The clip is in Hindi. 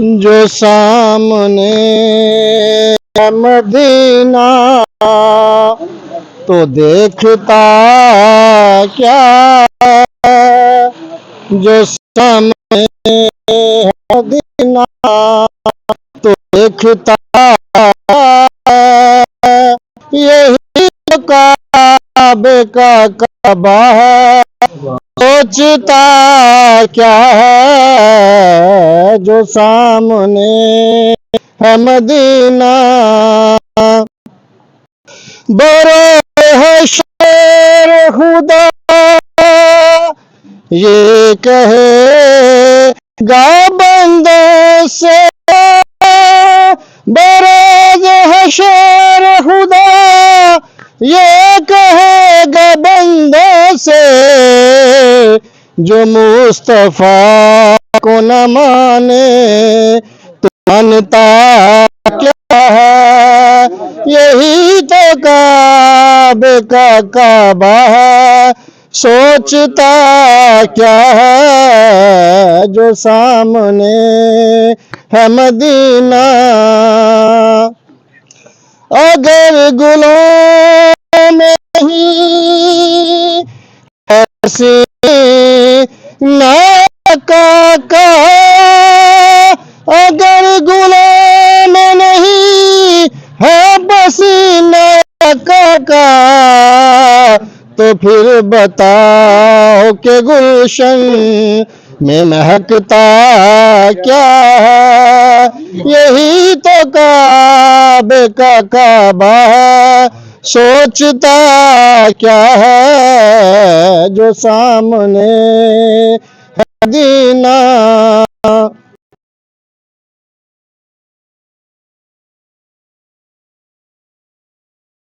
जो सामने है मदीना तो देखता क्या है। जो सामने है मदीना तो देखता है। यही तो काबे का काबा है। सोचता क्या है जो सामने है मदीना। बड़े है शेर खुदा ये कहेगा बंदों से। बड़े है शेर खुदा ये कहेगा बंदों से। जो मुस्तफा को न माने तो मानता क्या है। यही तो काबे का काबा है। सोचता क्या है जो सामने है मदीना। अगर गुलों में ही ऐसी का अगर गुलाम में नहीं है पसीना का तो फिर बताओ कि गुलशन में महकता क्या है। यही तो काबे का काबा है। सोचता क्या है जो सामने है मदीना।